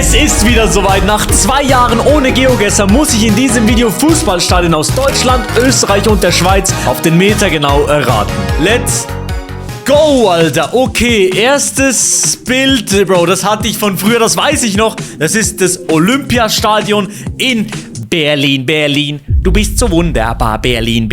Es ist wieder soweit. Nach 2 Jahren ohne GeoGuessr muss ich in diesem Video Fußballstadien aus Deutschland, Österreich und der Schweiz auf den Meter genau erraten. Let's go, Alter. Okay, erstes Bild, Bro, das hatte ich von früher, das weiß ich noch. Das ist das Olympiastadion in Berlin. Du bist so wunderbar, Berlin.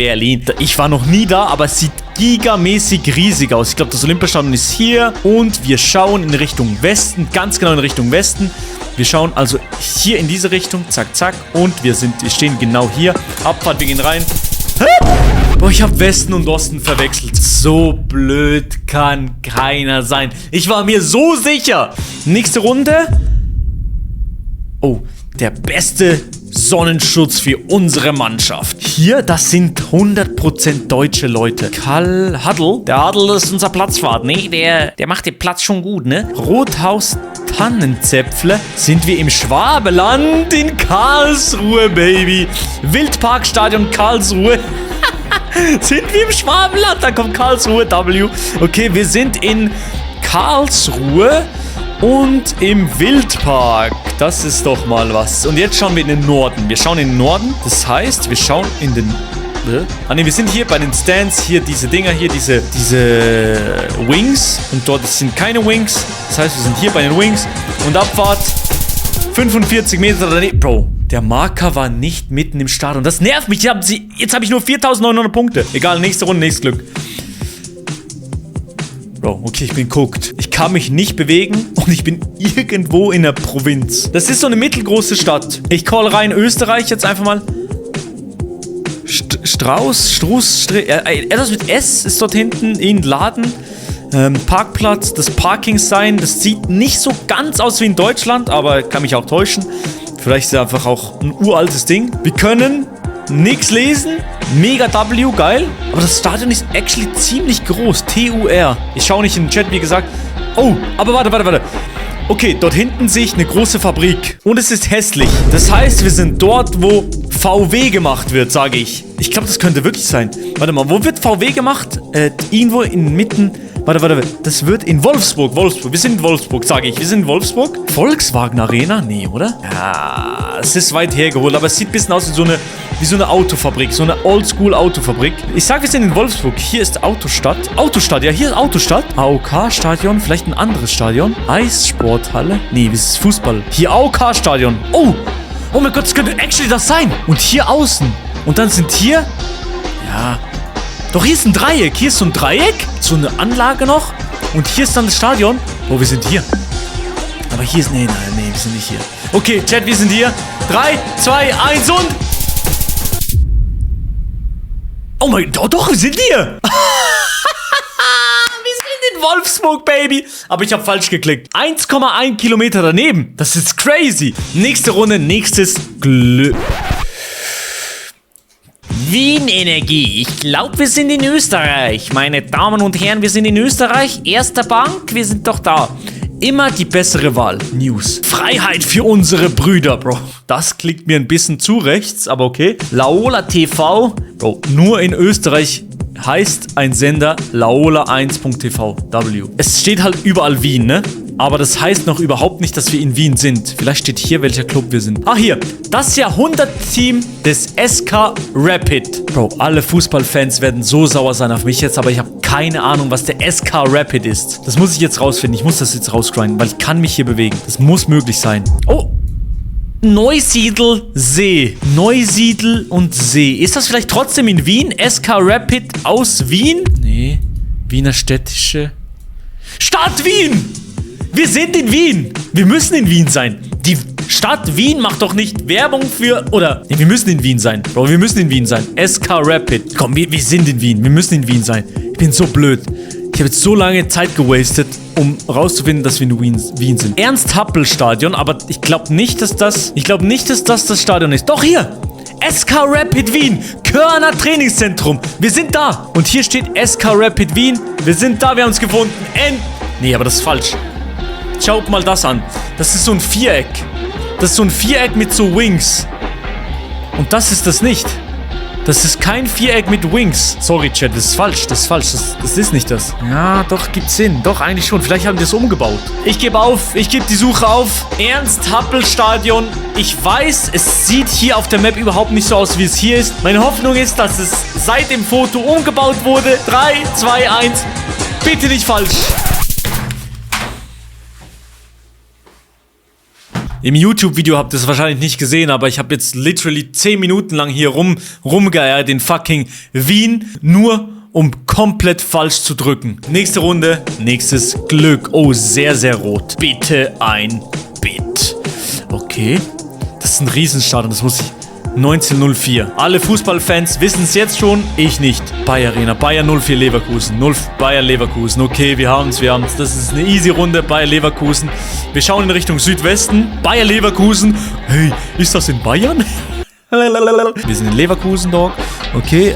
Ich war noch nie da, aber es sieht gigamäßig riesig aus. Ich glaube, das Olympiastadion ist hier und wir schauen in Richtung Westen, ganz genau in Richtung Westen. Wir schauen also hier in diese Richtung, zack, zack, und wir stehen genau hier. Abfahrt, wir gehen rein. Boah, ich habe Westen und Osten verwechselt. So blöd kann keiner sein. Ich war mir so sicher. Nächste Runde. Oh, der beste Sonnenschutz für unsere Mannschaft. Hier, das sind 100% deutsche Leute. Karl Huddle. Der Huddle ist unser Platzwart, ne? Der macht den Platz schon gut, ne? Rothaus Tannenzäpfle. Sind wir im Schwabeland in Karlsruhe, Baby. Wildparkstadion Karlsruhe. Sind wir im Schwabenland? Da kommt Karlsruhe W. Okay, wir sind in Karlsruhe und im Wildpark. Das ist doch mal was. Und jetzt schauen wir in den Norden. Wir schauen in den Norden. Das heißt, wir schauen in den... wir sind hier bei den Stands. Hier diese Dinger, hier diese Wings. Und dort sind keine Wings. Das heißt, wir sind hier bei den Wings. Und Abfahrt 45 Meter daneben. Bro, der Marker war nicht mitten im Stadion. Das nervt mich. Jetzt habe ich nur 4.900 Punkte. Egal, nächste Runde, nächstes Glück. Bro, okay, ich bin guckt. Ich kann mich nicht bewegen und ich bin irgendwo in der Provinz. Das ist so eine mittelgroße Stadt. Ich call rein Österreich jetzt einfach mal. Etwas mit S ist dort hinten in Laden. Parkplatz, das Parking-Sign, das sieht nicht so ganz aus wie in Deutschland, aber kann mich auch täuschen. Vielleicht ist es einfach auch ein uraltes Ding. Wir können nichts lesen. Mega W, geil. Aber das Stadion ist actually ziemlich groß. TUR. Ich schaue nicht in den Chat, wie gesagt. Oh, aber warte. Okay, dort hinten sehe ich eine große Fabrik. Und es ist hässlich. Das heißt, wir sind dort, wo VW gemacht wird, sage ich. Ich glaube, das könnte wirklich sein. Warte mal, wo wird VW gemacht? Irgendwo inmitten... Warte. Das wird in Wolfsburg. Wir sind in Wolfsburg, sage ich. Wir sind in Wolfsburg. Volkswagen Arena? Nee, oder? Ja, es ist weit hergeholt, aber es sieht ein bisschen aus wie so eine Autofabrik. So eine Oldschool-Autofabrik. Ich sag, wir sind in Wolfsburg. Hier ist Autostadt. Ja, hier ist Autostadt. AOK-Stadion, vielleicht ein anderes Stadion. Eissporthalle. Nee, das ist Fußball. Hier AOK-Stadion. Oh mein Gott, das könnte actually das sein. Und hier außen. Und dann sind hier... Ja... Doch, hier ist ein Dreieck. Hier ist so ein Dreieck. So eine Anlage noch. Und hier ist dann das Stadion. Oh, wir sind hier. Aber hier ist... Nee, wir sind nicht hier. Okay, Chat, wir sind hier. 3, 2, 1 und... Oh mein Gott, doch, wir sind hier. Wir sind in Wolfsburg, Baby. Aber ich habe falsch geklickt. 1,1 Kilometer daneben. Das ist crazy. Nächste Runde, nächstes Glück. Wien Energie. Ich glaube, wir sind in Österreich. Meine Damen und Herren, wir sind in Österreich. Erster Bank, wir sind doch da. Immer die bessere Wahl. News. Freiheit für unsere Brüder, Bro. Das klickt mir ein bisschen zu rechts, aber okay. Laola TV. Bro, nur in Österreich heißt ein Sender Laola1.tv. W. Es steht halt überall Wien, ne? Aber das heißt noch überhaupt nicht, dass wir in Wien sind. Vielleicht steht hier, welcher Club wir sind. Ah, hier. Das Jahrhundert-Team des SK Rapid. Bro, alle Fußballfans werden so sauer sein auf mich jetzt, aber ich habe keine Ahnung, was der SK Rapid ist. Das muss ich jetzt rausfinden. Ich muss das jetzt rausgrinden, weil ich kann mich hier bewegen. Das muss möglich sein. Oh. Neusiedl See. Neusiedl und See. Ist das vielleicht trotzdem in Wien? SK Rapid aus Wien? Nee. Wiener Städtische. Stadt Wien! Wir sind in Wien. Wir müssen in Wien sein. Die Stadt Wien macht doch nicht Werbung für... Oder... Nee, wir müssen in Wien sein. Bro, wir müssen in Wien sein. SK Rapid. Komm, wir sind in Wien. Wir müssen in Wien sein. Ich bin so blöd. Ich habe jetzt so lange Zeit gewastet, um rauszufinden, dass wir in Wien sind. Ernst-Happel-Stadion, aber ich glaube nicht, dass das... das Stadion ist. Doch, hier! SK Rapid Wien, Körner Trainingszentrum. Wir sind da. Und hier steht SK Rapid Wien. Wir sind da, wir haben uns gefunden. Nee, aber das ist falsch. Schaut mal das an. Das ist so ein Viereck. Das ist so ein Viereck mit so Wings. Und das ist das nicht. Das ist kein Viereck mit Wings. Sorry, Chat, das ist falsch. Das ist falsch. Das ist nicht das. Ja, doch, gibt's Sinn. Doch, eigentlich schon. Vielleicht haben die es umgebaut. Ich gebe auf. Ich gebe die Suche auf. Ernst-Happel-Stadion. Ich weiß, es sieht hier auf der Map überhaupt nicht so aus, wie es hier ist. Meine Hoffnung ist, dass es seit dem Foto umgebaut wurde. 3, 2, 1. Bitte nicht falsch. Im YouTube-Video habt ihr es wahrscheinlich nicht gesehen, aber ich habe jetzt literally 10 Minuten lang hier rumgeeiert in fucking Wien, nur um komplett falsch zu drücken. Nächste Runde, nächstes Glück. Oh, sehr, sehr rot. Bitte ein Bit. Okay, das ist ein Riesenstadion, das muss ich... 1904. Alle Fußballfans wissen es jetzt schon, ich nicht. Bayer Arena, Bayer 04 Leverkusen, Bayer Leverkusen. Okay, wir haben's. Das ist eine easy Runde, Bayer Leverkusen. Wir schauen in Richtung Südwesten. Bayer Leverkusen. Hey, ist das in Bayern? Wir sind in Leverkusen, Dog. Okay,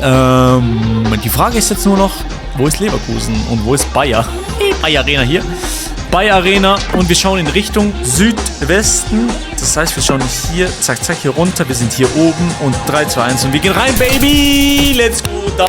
die Frage ist jetzt nur noch, wo ist Leverkusen und wo ist Bayer? Bayer Arena hier. Bayer Arena und wir schauen in Richtung Südwesten. Das heißt, wir schauen hier, zack, zack, hier runter. Wir sind hier oben und 3, 2, 1 und wir gehen rein, Baby! Let's go, W!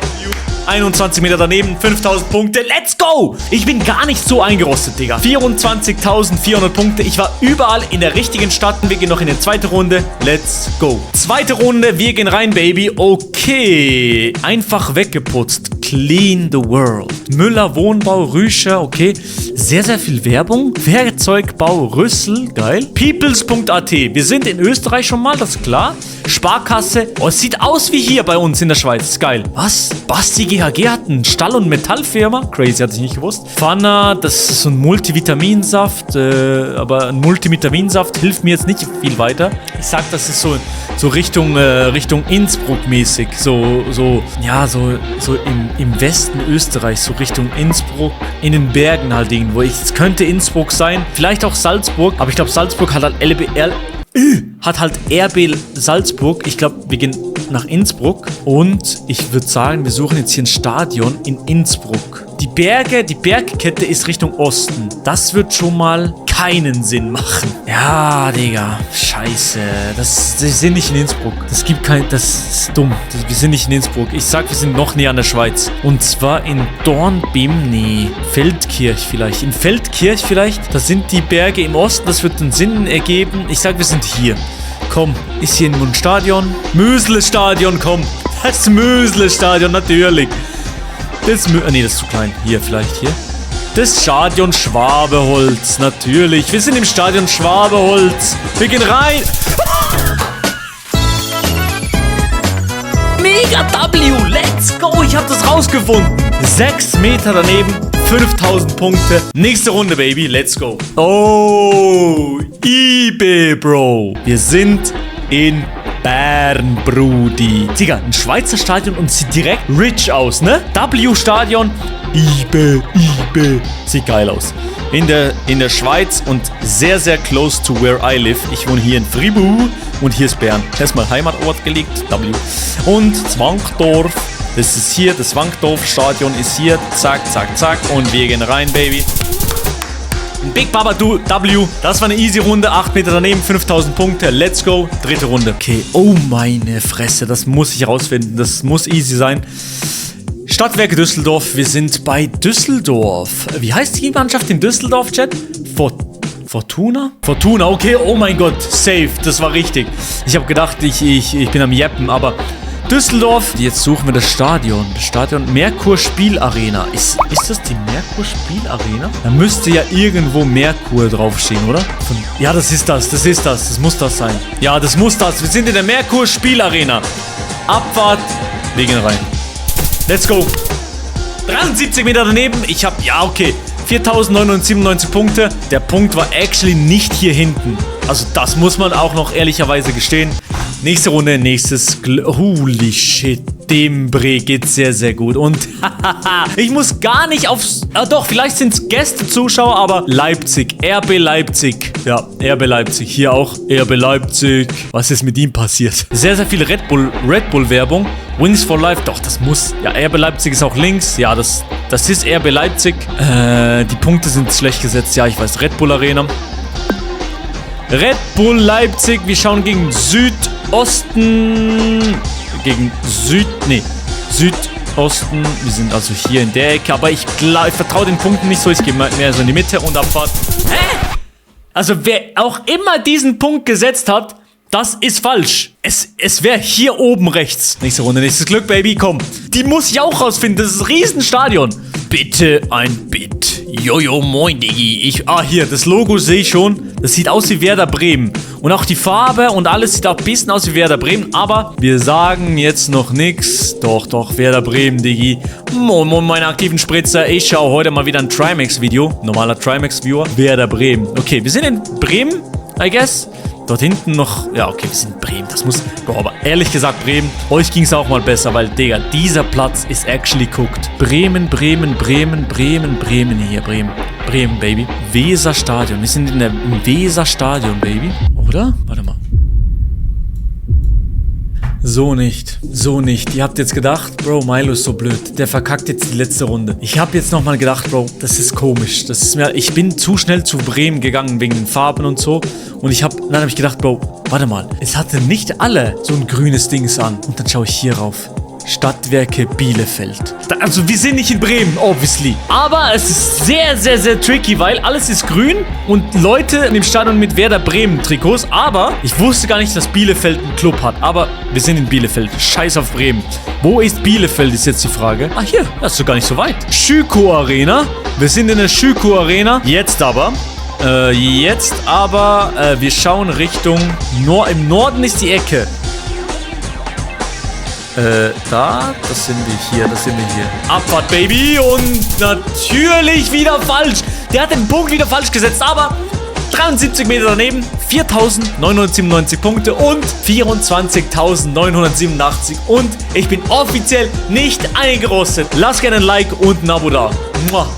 21 Meter daneben, 5000 Punkte. Let's go! Ich bin gar nicht so eingerostet, Digga. 24.400 Punkte. Ich war überall in der richtigen Stadt. Wir gehen noch in die zweite Runde. Let's go. Zweite Runde, wir gehen rein, Baby. Okay. Einfach weggeputzt. Clean the world. Müller, Wohnbau, Rüscher, okay. Sehr, sehr viel Werbung. Werkzeugbau, Rüssel, geil. Peoples.at. Wir sind in Österreich schon mal, das ist klar. Sparkasse. Oh, es sieht aus wie hier bei uns in der Schweiz. Geil. Was? Basti GHG hat einen Stall- und Metallfirma. Crazy, hatte ich nicht gewusst. Pfanner, das ist so ein Multivitaminsaft. Aber ein Multivitaminsaft hilft mir jetzt nicht viel weiter. Ich sag, das ist so Richtung Innsbruck mäßig. So im Westen Österreich, so Richtung Innsbruck. In den Bergen halt irgendwo. Es könnte Innsbruck sein. Vielleicht auch Salzburg. Aber ich glaube, Salzburg hat halt RB Salzburg. Ich glaube, wir gehen nach Innsbruck. Und ich würde sagen, wir suchen jetzt hier ein Stadion in Innsbruck. Die Bergkette ist Richtung Osten. Das wird schon mal keinen Sinn machen. Ja, Digga. Scheiße. Wir sind nicht in Innsbruck. Das ist dumm. Wir sind nicht in Innsbruck. Ich sag, wir sind noch näher an der Schweiz. Und zwar in Dornbirn. Nee. Feldkirch vielleicht. In Feldkirch vielleicht. Das sind die Berge im Osten. Das wird einen Sinn ergeben. Ich sag, wir sind hier. Komm, ist hier ein Stadion? Mösle-Stadion, komm. Das Mösle-Stadion, natürlich. Nee, das ist zu klein. Hier, vielleicht hier. Das Stadion Schwabeholz, natürlich. Wir sind im Stadion Schwabeholz. Wir gehen rein. Mega W, let's go. Ich habe das rausgefunden. 6 Meter daneben, 5000 Punkte. Nächste Runde, Baby, let's go. Oh, eBay, Bro. Wir sind in Bern, Brudi. Digga, ein Schweizer Stadion und sieht direkt rich aus, ne? W-Stadion. eBay. Sieht geil aus. In der Schweiz und sehr, sehr close to where I live. Ich wohne hier in Fribourg und hier ist Bern. Erstmal Heimatort gelegt, W. Und Zwangdorf. Das ist hier, das Zwangdorf-Stadion ist hier. Zack, zack, zack. Und wir gehen rein, Baby. Big Baba W. Das war eine easy Runde. 8 Meter daneben, 5000 Punkte. Let's go. Dritte Runde. Okay. Oh, meine Fresse. Das muss ich rausfinden. Das muss easy sein. Stadtwerke Düsseldorf. Wir sind bei Düsseldorf. Wie heißt die Mannschaft in Düsseldorf, Chat? Fortuna? Fortuna, okay. Oh mein Gott. Safe. Das war richtig. Ich habe gedacht, ich bin am Jeppen, aber... Düsseldorf. Jetzt suchen wir das Stadion. Das Stadion Merkur Spielarena. Ist das die Merkur Spielarena? Da müsste ja irgendwo Merkur draufstehen, oder? Ja, das ist das. Das muss das sein. Ja, das muss das. Wir sind in der Merkur Spielarena. Abfahrt. Wir gehen rein. Let's go. 73 Meter daneben. Ich habe, ja, okay. 4.997 Punkte. Der Punkt war actually nicht hier hinten. Also das muss man auch noch ehrlicherweise gestehen. Nächste Runde, holy shit. Dem Bre geht sehr, sehr gut. Und ich muss gar nicht aufs... doch, vielleicht sind es Gäste-Zuschauer, aber Leipzig. RB Leipzig. Ja, RB Leipzig. Hier auch RB Leipzig. Was ist mit ihm passiert? Sehr, sehr viel Red Bull-Werbung. Wings for Life. Doch, das muss... Ja, RB Leipzig ist auch links. Ja, das ist RB Leipzig. Die Punkte sind schlecht gesetzt. Ja, ich weiß. Red Bull Arena. Red Bull Leipzig. Wir schauen gegen Südosten. gegen Südosten. Wir sind also hier in der Ecke. Aber ich vertraue den Punkten nicht so. Ich gehe mehr so in die Mitte und Abfahrt. Hä? Also wer auch immer diesen Punkt gesetzt hat, das ist falsch. Es wäre hier oben rechts. Nächste Runde, nächstes Glück, Baby, komm. Die muss ich auch rausfinden. Das ist ein Riesenstadion. Bitte ein Bit. Jojo, moin, Diggi. Hier, das Logo sehe ich schon. Das sieht aus wie Werder Bremen. Und auch die Farbe und alles sieht auch ein bisschen aus wie Werder Bremen. Aber wir sagen jetzt noch nichts. Doch, Werder Bremen, Diggi. Moin, meine aktiven Spritzer. Ich schaue heute mal wieder ein Trimax-Video. Normaler Trimax-Viewer. Werder Bremen. Okay, wir sind in Bremen, I guess. Dort hinten noch... Ja, okay, wir sind in Bremen. Das muss... Bro, aber ehrlich gesagt, Bremen, euch ging es auch mal besser, weil, Digga, dieser Platz ist actually cooked. Bremen hier, Bremen, Baby. Weserstadion. Wir sind im Weserstadion, Baby. Oder? Warte mal. So nicht. Ihr habt jetzt gedacht, Bro, Milo ist so blöd. Der verkackt jetzt die letzte Runde. Ich habe jetzt nochmal gedacht, Bro, das ist komisch. Ich bin zu schnell zu Bremen gegangen wegen den Farben und so. Und dann habe ich gedacht, Bro, warte mal. Es hatten nicht alle so ein grünes Dings an. Und dann schaue ich hier rauf. Stadtwerke Bielefeld. Also wir sind nicht in Bremen, obviously. Aber es ist sehr, sehr, sehr tricky, weil alles ist grün und Leute in dem Stadion mit Werder Bremen Trikots. Aber ich wusste gar nicht, dass Bielefeld einen Club hat. Aber wir sind in Bielefeld. Scheiß auf Bremen. Wo ist Bielefeld, ist jetzt die Frage. Hier. Das ist doch gar nicht so weit. Schüko Arena. Wir sind in der Schüko Arena. Jetzt aber, wir schauen Richtung im Norden ist die Ecke. Das sind wir hier. Abfahrt, Baby. Und natürlich wieder falsch. Der hat den Punkt wieder falsch gesetzt, aber 73 Meter daneben. 4.997 Punkte und 24.987. Und ich bin offiziell nicht eingerostet. Lasst gerne ein Like und ein Abo da. Muah.